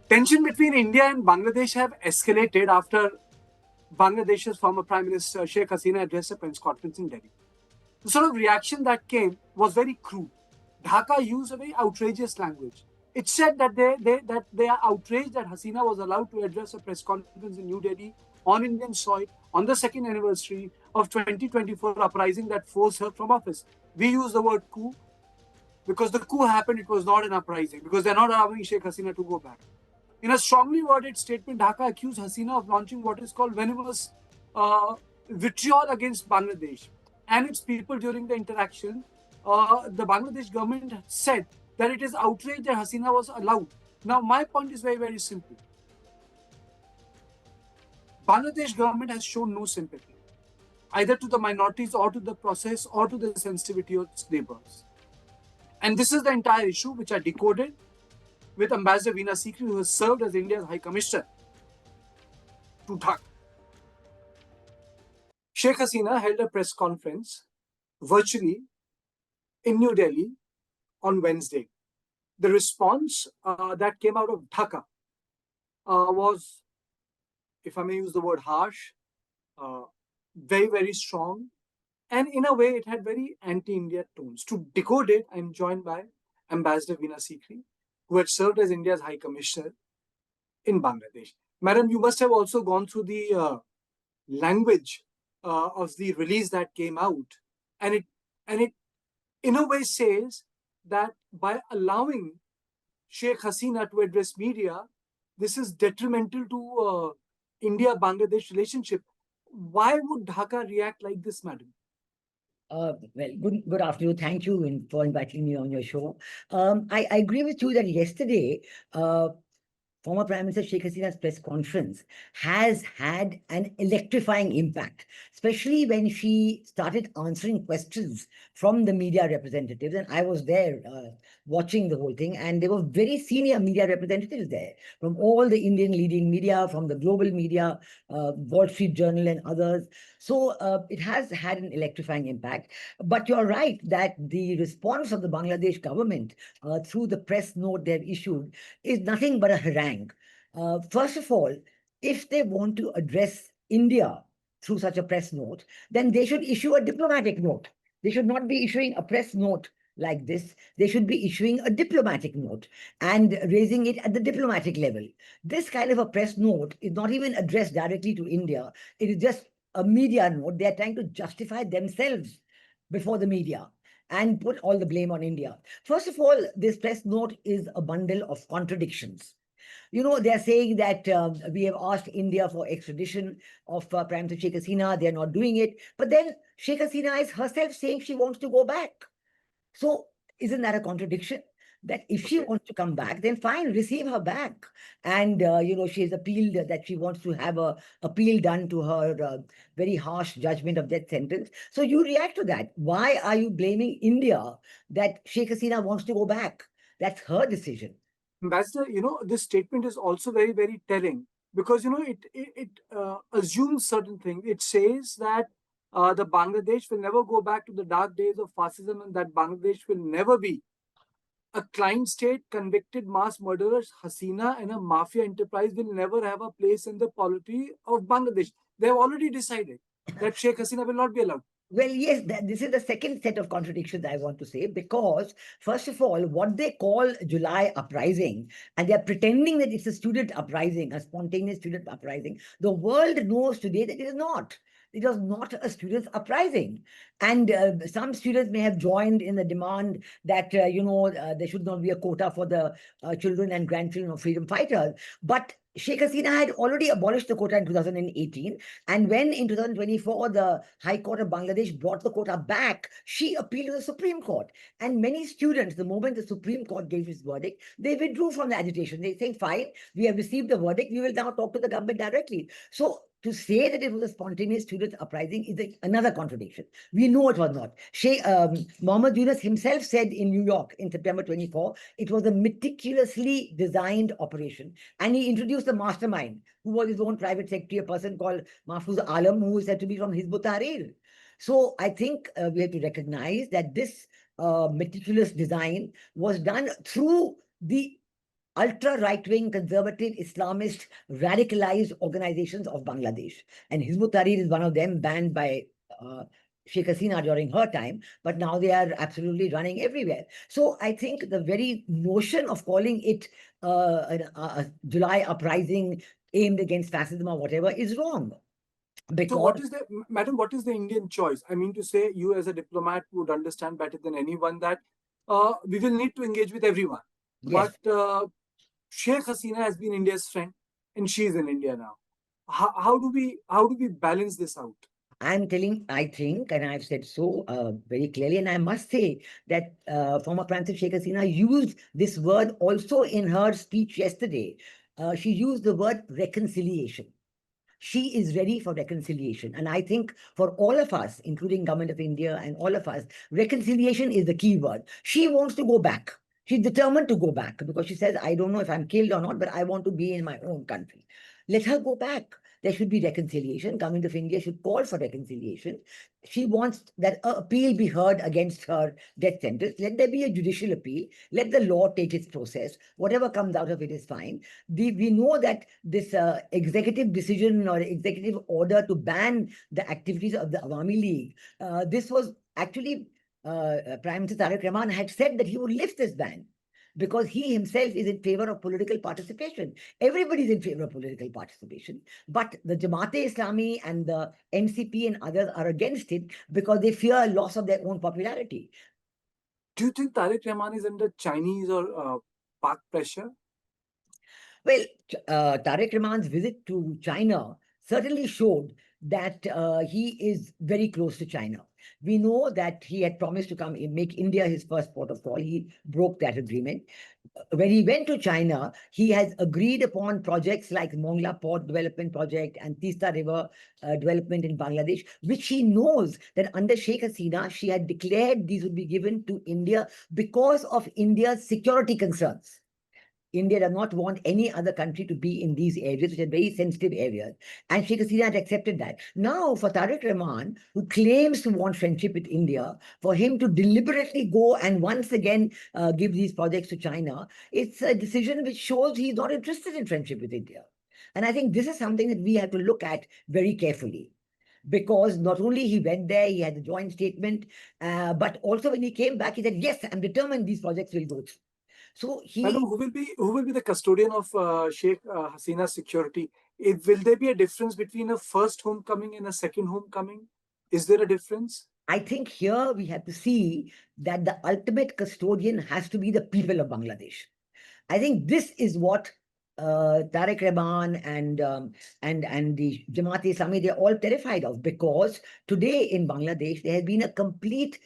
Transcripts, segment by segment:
Tension between India and Bangladesh have escalated after Bangladesh's former Prime Minister Sheikh Hasina addressed a press conference in Delhi. The sort of reaction that came was very crude. Dhaka used a very outrageous language. It said that they are outraged that Hasina was allowed to address a press conference in New Delhi on Indian soil on the second anniversary of 2024 uprising that forced her from office. We use the word coup because the coup happened, it was not an uprising because they're not allowing Sheikh Hasina to go back. In a strongly worded statement, Dhaka accused Hasina of launching what is called venomous vitriol against Bangladesh and its people during the interaction. The Bangladesh government said that it is outrage that Hasina was allowed. Now, my point is very, very simple. Bangladesh government has shown no sympathy, either to the minorities or to the process or to the sensitivity of its neighbors. And this is the entire issue which I decoded with Ambassador Veena Sikri, who has served as India's High Commissioner to Dhaka. Sheikh Hasina held a press conference virtually in New Delhi on Wednesday. The response that came out of Dhaka was, if I may use the word harsh, very, very strong. And in a way, it had very anti-India tones. To decode it, I'm joined by Ambassador Veena Sikri, who had served as India's High Commissioner in Bangladesh. Madam, you must have also gone through the language of the release that came out. And it in a way says that by allowing Sheikh Hasina to address media, this is detrimental to India-Bangladesh relationship. Why would Dhaka react like this, madam? Well, good afternoon. Thank you for inviting me on your show. I agree with you that yesterday, former Prime Minister Sheikh Hasina's press conference has had an electrifying impact, especially when she started answering questions from the media representatives. And I was there watching the whole thing, and there were very senior media representatives there from all the Indian leading media, from the global media, Wall Street Journal and others. So it has had an electrifying impact. But you're right that the response of the Bangladesh government through the press note they've issued is nothing but a harangue. First of all, if they want to address India through such a press note, then they should issue a diplomatic note. They should not be issuing a press note like this. They should be issuing a diplomatic note and raising it at the diplomatic level. This kind of a press note is not even addressed directly to India. It is just a media note. They are trying to justify themselves before the media and put all the blame on India. First of all, this press note is a bundle of contradictions. You know, they're saying that we have asked India for extradition of Prime Minister Sheikh Hasina. They're not doing it. But then Sheikh Hasina is herself saying she wants to go back. So isn't that a contradiction? That if she wants to come back, then fine, receive her back. And, she has appealed that she wants to have a appeal done to her very harsh judgment of death sentence. So you react to that. Why are you blaming India that Sheikh Hasina wants to go back? That's her decision. Ambassador, this statement is also very, very telling because, it assumes certain things. It says that the Bangladesh will never go back to the dark days of fascism and that Bangladesh will never be a client state. Convicted mass murderers, Hasina and a mafia enterprise will never have a place in the polity of Bangladesh. They have already decided that Sheikh Hasina will not be allowed. Well, yes, this is the second set of contradictions I want to say, because first of all, what they call July uprising, and they're pretending that it's a student uprising, a spontaneous student uprising. The world knows today that it is not. It was not a students' uprising. And some students may have joined in the demand that, there should not be a quota for the children and grandchildren of freedom fighters. But Sheikh Hasina had already abolished the quota in 2018. And when in 2024, the High Court of Bangladesh brought the quota back, she appealed to the Supreme Court. And many students, the moment the Supreme Court gave its verdict, they withdrew from the agitation. They say, fine, we have received the verdict, we will now talk to the government directly. So to say that it was a spontaneous student uprising is another contradiction. We know it was not. Mohammed Yunus himself said in New York in September 24, it was a meticulously designed operation. And he introduced the mastermind, who was his own private secretary, a person called Mahfouz Alam, who is said to be from Hizb ut-Tahrir. So I think we have to recognize that this meticulous design was done through the ultra right-wing, conservative, Islamist, radicalized organizations of Bangladesh. And Hizb ut-Tahrir is one of them, banned by Sheikh Hasina during her time, but now they are absolutely running everywhere. So I think the very notion of calling it a July uprising aimed against fascism or whatever is wrong. So what is the, madam, what is the Indian choice? I mean to say, you as a diplomat would understand better than anyone that we will need to engage with everyone. Yes. But Sheikh Hasina has been India's friend, and she is in India now. How do we balance this out? I'm telling, I think, and I've said so very clearly, and I must say that former Prime Minister Sheikh Hasina used this word also in her speech yesterday. She used the word reconciliation. She is ready for reconciliation. And I think for all of us, including Government of India and all of us, reconciliation is the key word. She wants to go back. She's determined to go back because she says, I don't know if I'm killed or not, but I want to be in my own country. Let her go back. There should be reconciliation. Government of India should call for reconciliation. She wants that appeal be heard against her death sentence. Let there be a judicial appeal. Let the law take its process. Whatever comes out of it is fine. We know that this executive decision or executive order to ban the activities of the Awami League, this was actually Prime Minister Tariq Rahman had said that he would lift this ban, because he himself is in favor of political participation. Everybody is in favor of political participation. But the Jamaat-e-Islami and the NCP and others are against it because they fear loss of their own popularity. Do you think Tariq Rahman is under Chinese or Pak pressure? Well, Tariq Rahman's visit to China certainly showed that he is very close to China. We know that he had promised to come and make India his first port of call. He broke that agreement. When he went to China, he has agreed upon projects like Mongla Port Development Project and Teesta River development in Bangladesh, which he knows that under Sheikh Hasina, she had declared these would be given to India because of India's security concerns. India does not want any other country to be in these areas, which are very sensitive areas. And Sheikh Hasina had accepted that. Now, for Tariq Rahman, who claims to want friendship with India, for him to deliberately go and once again give these projects to China, it's a decision which shows he's not interested in friendship with India. And I think this is something that we have to look at very carefully. Because not only he went there, he had a joint statement, but also when he came back, he said, yes, I'm determined these projects will go through. So Madam, who will be the custodian of Sheikh Hasina's security? Will there be a difference between a first homecoming and a second homecoming? Is there a difference? I think here we have to see that the ultimate custodian has to be the people of Bangladesh. I think this is what Tariq Rahman and the Jamaat-e-Islami, they're all terrified of, because today in Bangladesh, there has been a complete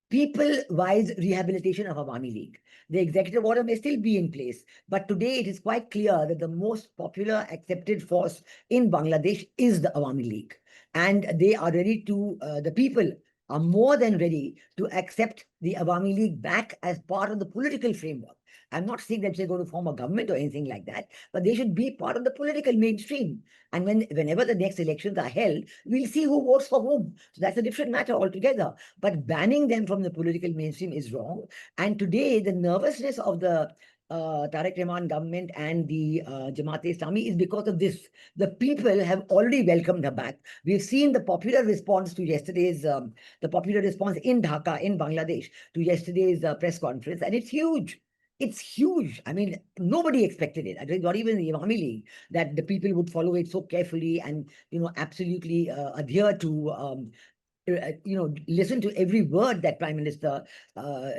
people-wise rehabilitation of Awami League. The executive order may still be in place, but today it is quite clear that the most popular accepted force in Bangladesh is the Awami League. And they are ready to, the people are more than ready to accept the Awami League back as part of the political framework. I'm not saying that they're going to form a government or anything like that, but they should be part of the political mainstream. And whenever the next elections are held, we'll see who votes for whom. So that's a different matter altogether. But banning them from the political mainstream is wrong. And today, the nervousness of the Tariq Rahman government and the Jamaat-e-Islami is because of this. The people have already welcomed her back. We've seen the popular response to yesterday's, the popular response in Dhaka, in Bangladesh, to yesterday's press conference, and it's huge. It's huge. I mean, nobody expected it. I think not even the Awami League, that the people would follow it so carefully and, absolutely adhere to, listen to every word that Prime Minister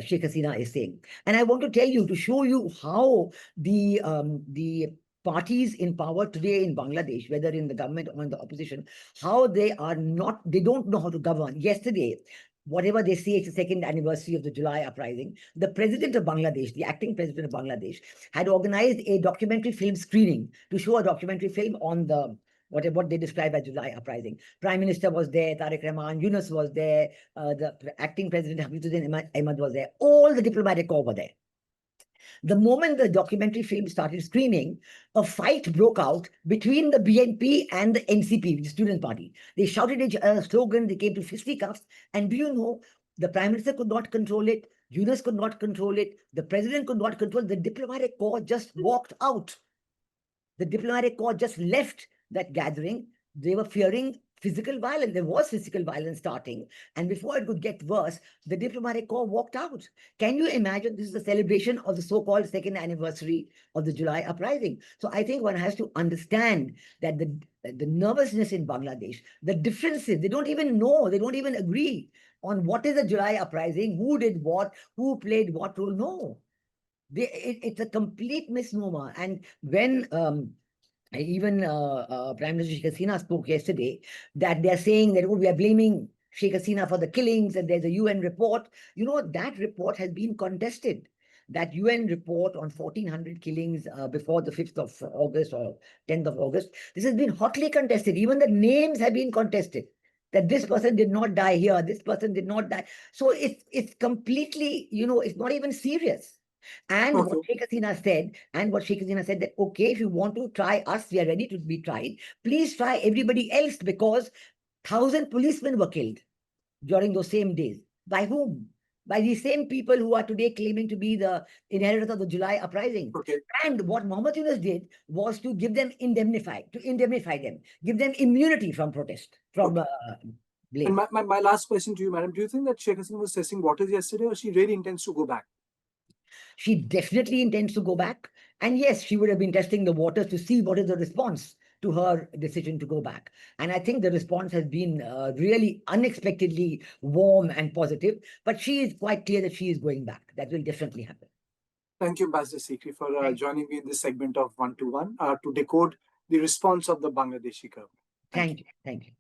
Sheikh Hasina is saying. And I want to tell you, to show you how the parties in power today in Bangladesh, whether in the government or in the opposition, how they don't know how to govern. Yesterday, whatever they say, it's the second anniversary of the July uprising, the president of Bangladesh, the acting president of Bangladesh, had organized a documentary film screening to show a documentary film on the what they describe as July uprising. Prime Minister was there, Tariq Rahman, Yunus was there, the acting president Hamidullah Ahmad was there, all the diplomatic corps were there. The moment the documentary film started screening, a fight broke out between the BNP and the NCP, the student party. They shouted each other's slogans, they came to fisticuffs, and do you know, the Prime Minister could not control it, Yunus could not control it. The president could not control it. The diplomatic corps just walked out. The diplomatic corps just left that gathering. They were fearing physical violence. There was physical violence starting. And before it could get worse, the diplomatic corps walked out. Can you imagine? This is the celebration of the so-called second anniversary of the July uprising. So I think one has to understand that the nervousness in Bangladesh, the differences, they don't even know, they don't even agree on what is the July uprising, who did what, who played what role. No. It's a complete misnomer. And when even Prime Minister Sheikh Hasina spoke yesterday, that they're saying that, oh, we are blaming Sheikh Hasina for the killings and there's a UN report. You know, that report has been contested. That UN report on 1,400 killings before the 5th of August or 10th of August, this has been hotly contested. Even the names have been contested. That this person did not die here, this person did not die. So it's completely, you know, it's not even serious. And Okay. what Sheikh Hasina said, that, okay, if you want to try us, we are ready to be tried. Please try everybody else, because 1,000 policemen were killed during those same days. By whom? By these same people who are today claiming to be the inheritors of the July uprising. Okay. And what Mohammed Yunus did was to give them indemnify them, give them immunity from protest, from blame. And my last question to you, madam, do you think that Sheikh Hasina was testing waters yesterday, or she really intends to go back? She definitely intends to go back. And yes, she would have been testing the waters to see what is the response to her decision to go back. And I think the response has been really unexpectedly warm and positive. But she is quite clear that she is going back. That will definitely happen. Thank you, Ambassador Sikri, for joining me in this segment of 1 to 1 to decode the response of the Bangladeshi government. Thank you.